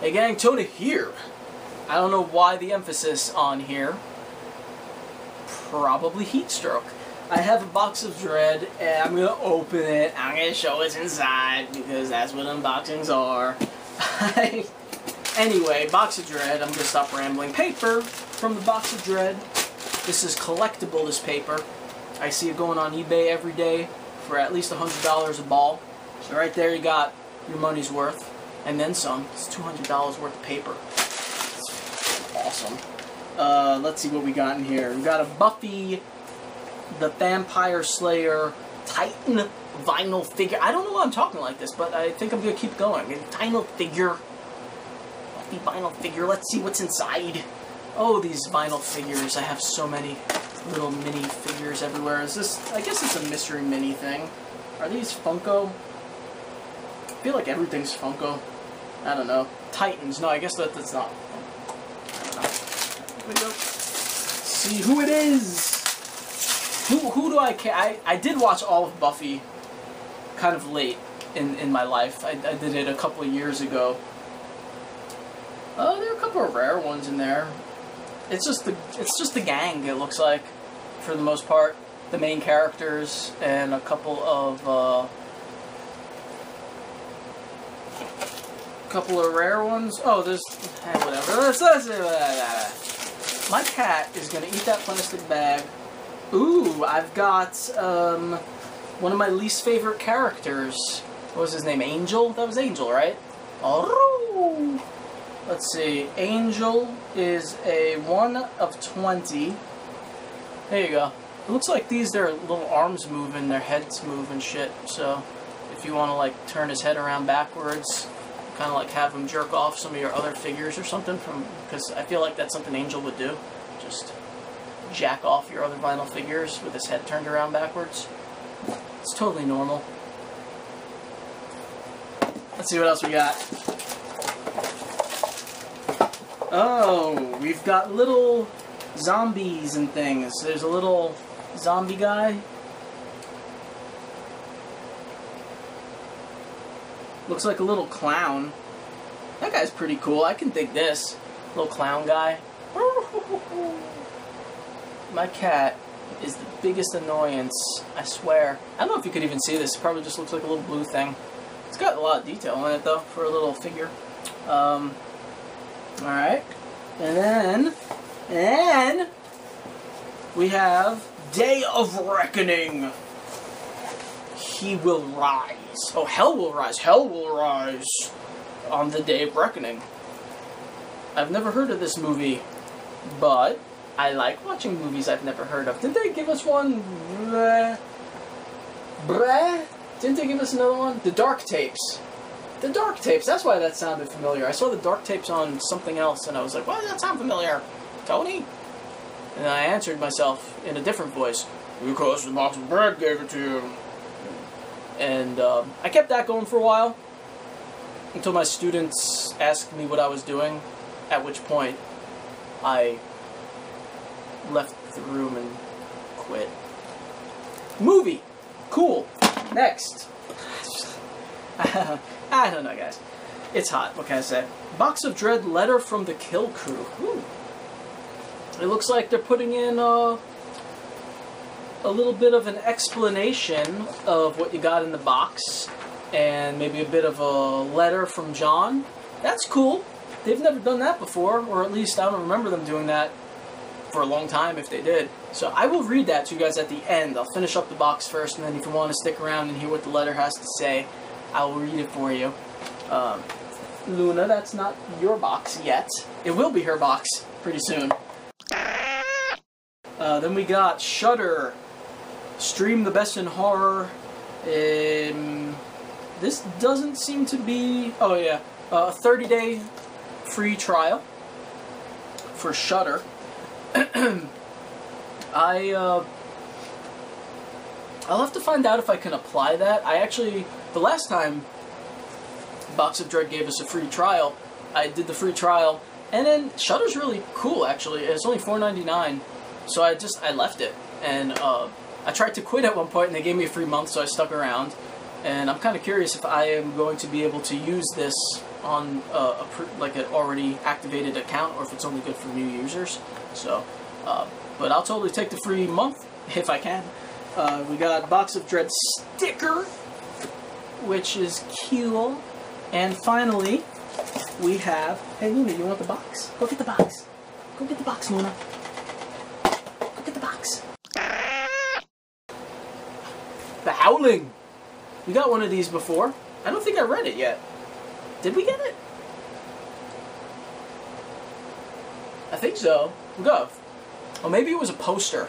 Hey gang, Tony here. I don't know why the emphasis on here. Probably heat stroke. I have a box of Dread and I'm gonna open it. I'm gonna show what's inside because that's what unboxings are. Anyway, box of Dread. I'm gonna stop rambling. Paper from the box of Dread. This is collectible, this paper. I see it going on eBay every day for at least $100 a ball. So right there you got your money's worth. And then some. It's $200 worth of paper. It's awesome. Let's see what we got in here. We got a Buffy the Vampire Slayer Titan vinyl figure. I don't know why I'm talking like this, but I think I'm going to keep going. A vinyl figure. Buffy vinyl figure. Let's see what's inside. Oh, these vinyl figures. I have so many little mini figures everywhere. Is this... I guess it's a mystery mini thing. Are these Funko? I feel like everything's Funko. I don't know. Titans. No, I guess that's not. I don't know. Here we go. See who it is. Who do I care? I did watch all of Buffy kind of late in my life. I did it a couple of years ago. There are a couple of rare ones in there. It's just the gang, it looks like, for the most part. The main characters and a couple of rare ones. Oh, there's whatever. My cat is gonna eat that plastic bag. Ooh, I've got one of my least favorite characters. What was his name? Angel? That was Angel, right? Oh. Let's see. Angel is a 1 of 20. There you go. It looks like their little arms move and their heads move and shit. So if you want to like turn his head around backwards, kind of like have him jerk off some of your other figures or something, because I feel like that's something Angel would do. Just jack off your other vinyl figures with his head turned around backwards. It's totally normal. Let's see what else we got. Oh, we've got little zombies and things. There's a little zombie guy. Looks like a little clown. That guy's pretty cool. I can dig this. Little clown guy. My cat is the biggest annoyance, I swear. I don't know if you could even see this. It probably just looks like a little blue thing. It's got a lot of detail on it, though, for a little figure. Alright. And then we have Day of Reckoning. He will rise. Oh, hell will rise. Hell will rise on the Day of Reckoning. I've never heard of this movie, but I like watching movies I've never heard of. Did they give us one? Didn't they give us another one? The Dark Tapes. The Dark Tapes. That's why that sounded familiar. I saw the Dark Tapes on something else, and I was like, why does that sound familiar? Tony? And I answered myself in a different voice. Because the box of bread gave it to you. And I kept that going for a while until my students asked me what I was doing, at which point I left the room and quit. Movie! Cool. Next. I don't know, guys. It's hot. What can I say? Box of Dread Letter from the Kill Crew. Ooh. It looks like they're putting in a little bit of an explanation of what you got in the box, and maybe a bit of a letter from John. That's cool. They've never done that before, or at least I don't remember them doing that for a long time if they did. So I will read that to you guys at the end. I'll finish up the box first, and then if you want to stick around and hear what the letter has to say, I will read it for you. Luna, that's not your box yet. It will be her box pretty soon. Then we got Shudder. Stream the best in horror. This doesn't seem to be... Oh yeah, a 30-day free trial for Shudder. I'll have to find out if I can apply that. I actually, the last time Box of Dread gave us a free trial, I did the free trial, and then Shudder's really cool actually. It's only $4.99, so I left it, and I tried to quit at one point, and they gave me a free month, so I stuck around. And I'm kind of curious if I am going to be able to use this on like an already activated account, or if it's only good for new users. So, but I'll totally take the free month if I can. We got Box of Dread sticker, which is cool. And finally, we have... Hey, Luna, you want the box? Go get the box. Go get the box, Luna. Go get the box. The Howling. We got one of these before. I don't think I read it yet. Did we get it? I think so. We got... Oh, maybe it was a poster.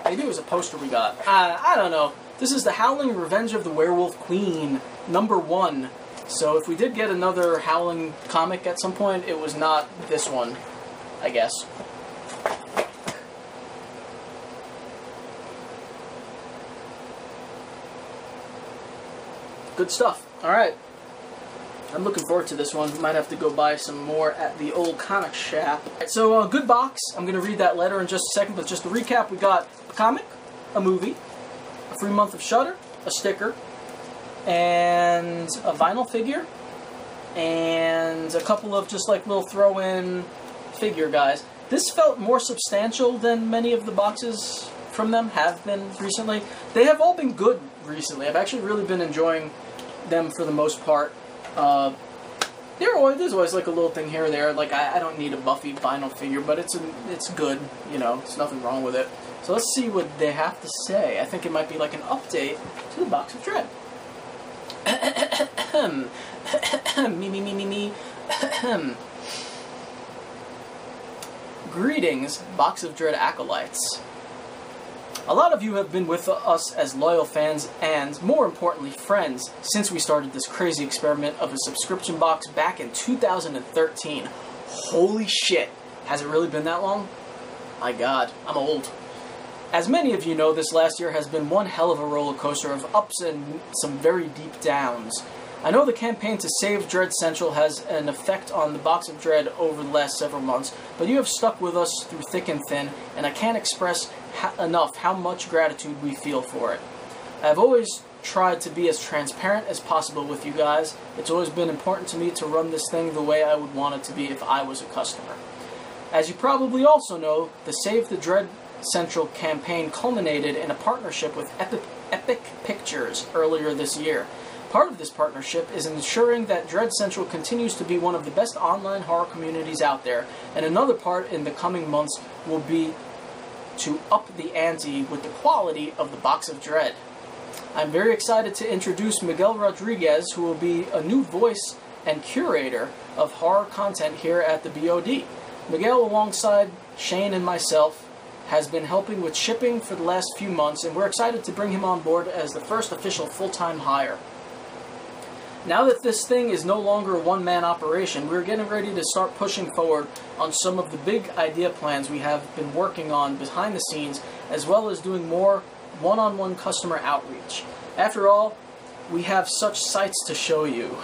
Maybe it was a poster we got. I don't know. This is The Howling Revenge of the Werewolf Queen, #1. So if we did get another Howling comic at some point, it was not this one, I guess. Good stuff. Alright. I'm looking forward to this one. We might have to go buy some more at the old comic shop. Right, so, good box. I'm going to read that letter in just a second, but just to recap, we got a comic, a movie, a free month of Shudder, a sticker, and a vinyl figure, and a couple of just like little throw-in figure guys. This felt more substantial than many of the boxes from them have been recently. They have all been good recently. I've actually really been enjoying them for the most part. There's always like a little thing here or there. Like I don't need a Buffy vinyl figure, but it's good. You know, there's nothing wrong with it. So let's see what they have to say. I think it might be like an update to the Box of Dread. me. Greetings, Box of Dread acolytes. A lot of you have been with us as loyal fans and, more importantly, friends since we started this crazy experiment of a subscription box back in 2013. Holy shit. Has it really been that long? My God, I'm old. As many of you know, this last year has been one hell of a roller coaster of ups and some very deep downs. I know the campaign to save Dread Central has an effect on the Box of Dread over the last several months, but you have stuck with us through thick and thin, and I can't express enough how much gratitude we feel for it. I've always tried to be as transparent as possible with you guys. It's always been important to me to run this thing the way I would want it to be if I was a customer. As you probably also know, the Save the Dread Central campaign culminated in a partnership with Epic Pictures earlier this year. Part of this partnership is ensuring that Dread Central continues to be one of the best online horror communities out there, and another part in the coming months will be to up the ante with the quality of the Box of Dread. I'm very excited to introduce Miguel Rodriguez, who will be a new voice and curator of horror content here at the BOD. Miguel, alongside Shane and myself, has been helping with shipping for the last few months, and we're excited to bring him on board as the first official full-time hire. Now that this thing is no longer a one-man operation, we're getting ready to start pushing forward on some of the big idea plans we have been working on behind the scenes, as well as doing more one-on-one customer outreach. After all, we have such sights to show you.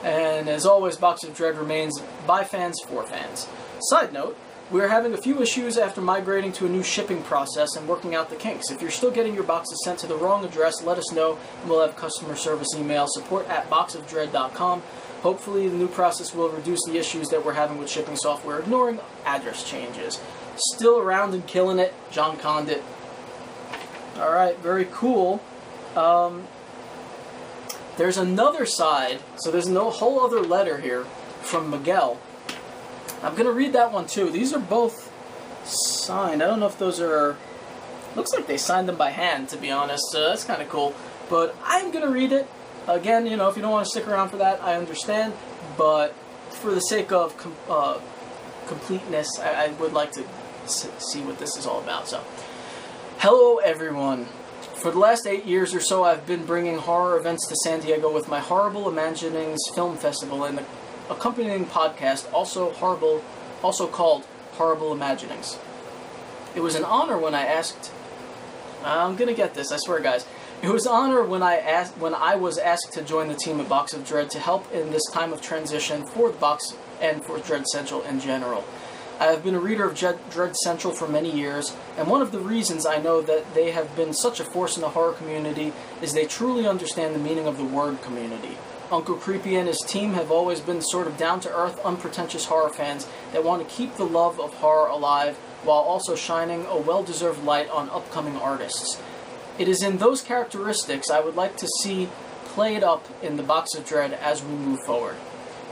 And as always, Box of Dread remains by fans for fans. Side note, we are having a few issues after migrating to a new shipping process and working out the kinks. If you're still getting your boxes sent to the wrong address, let us know, and we'll have customer service email support@boxofdread.com. Hopefully the new process will reduce the issues that we're having with shipping software, ignoring address changes. Still around and killing it, John Condit. Alright, very cool. There's another side, so there's no whole other letter here from Miguel. I'm going to read that one too. These are both signed. I don't know if those are... Looks like they signed them by hand, to be honest. That's kind of cool. But I'm going to read it. Again, you know, if you don't want to stick around for that, I understand. But for the sake of completeness, I would like to see what this is all about. So, hello everyone. For the last 8 years or so, I've been bringing horror events to San Diego with my Horrible Imaginings Film Festival and the accompanying podcast, also called Horrible Imaginings. It was an honor when I asked... I'm gonna get this, I swear, guys. It was an honor when I was asked to join the team at Box of Dread to help in this time of transition for the Box and for Dread Central in general. I have been a reader of Dread Central for many years, and one of the reasons I know that they have been such a force in the horror community is they truly understand the meaning of the word community. Uncle Creepy and his team have always been sort of down-to-earth, unpretentious horror fans that want to keep the love of horror alive while also shining a well-deserved light on upcoming artists. It is in those characteristics I would like to see played up in the Box of Dread as we move forward.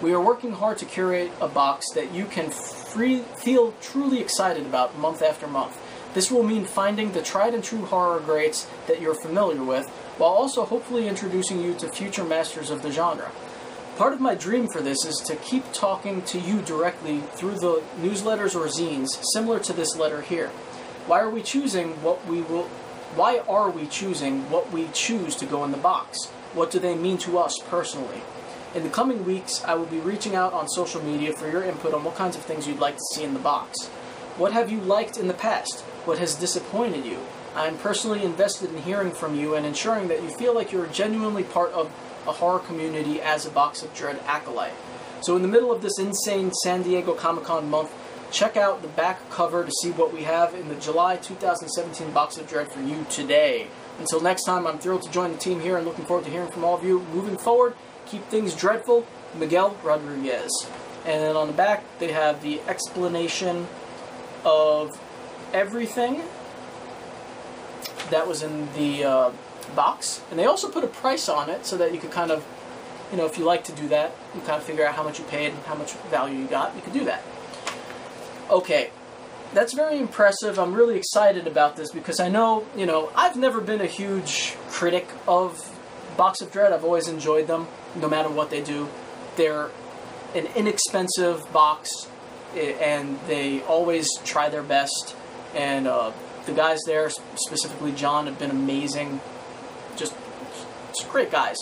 We are working hard to curate a box that you can feel truly excited about month after month. This will mean finding the tried-and-true horror greats that you're familiar with, while also hopefully introducing you to future masters of the genre. Part of my dream for this is to keep talking to you directly through the newsletters or zines, similar to this letter here. Why are we choosing what we choose to go in the box? What do they mean to us personally? In the coming weeks, I will be reaching out on social media for your input on what kinds of things you'd like to see in the box. What have you liked in the past? What has disappointed you? I am personally invested in hearing from you and ensuring that you feel like you're genuinely part of a horror community as a Box of Dread acolyte. So in the middle of this insane San Diego Comic-Con month, check out the back cover to see what we have in the July 2017 Box of Dread for you today. Until next time, I'm thrilled to join the team here and looking forward to hearing from all of you. Moving forward, keep things dreadful, Miguel Rodriguez. And then on the back, they have the explanation of everything that was in the box. And they also put a price on it so that you could kind of, you know, if you like to do that, you kind of figure out how much you paid and how much value you got, you could do that. Okay, that's very impressive. I'm really excited about this because I know, you know, I've never been a huge critic of Box of Dread. I've always enjoyed them, no matter what they do. They're an inexpensive box, and they always try their best. And the guys there, specifically John, have been amazing. Just great guys.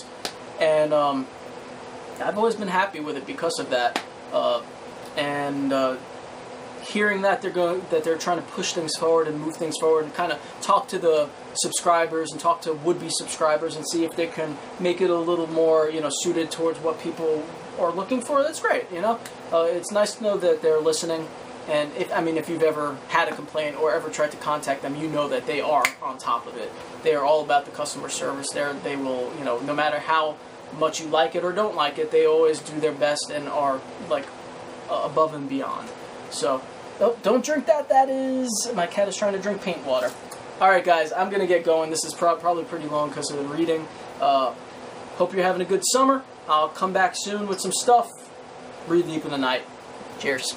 And I've always been happy with it because of that. Hearing that they're trying to push things forward and move things forward and kind of talk to the subscribers and talk to would-be subscribers and see if they can make it a little more, you know, suited towards what people are looking for. That's great, you know. It's nice to know that they're listening. And if you've ever had a complaint or ever tried to contact them, you know that they are on top of it. They are all about the customer service. They will, you know, no matter how much you like it or don't like it, they always do their best and are like above and beyond. So, oh, don't drink that. That is, my cat is trying to drink paint water. Alright guys, I'm going to get going. This is probably pretty long because of the reading. Hope you're having a good summer. I'll come back soon with some stuff. Breathe deep in the night. Cheers.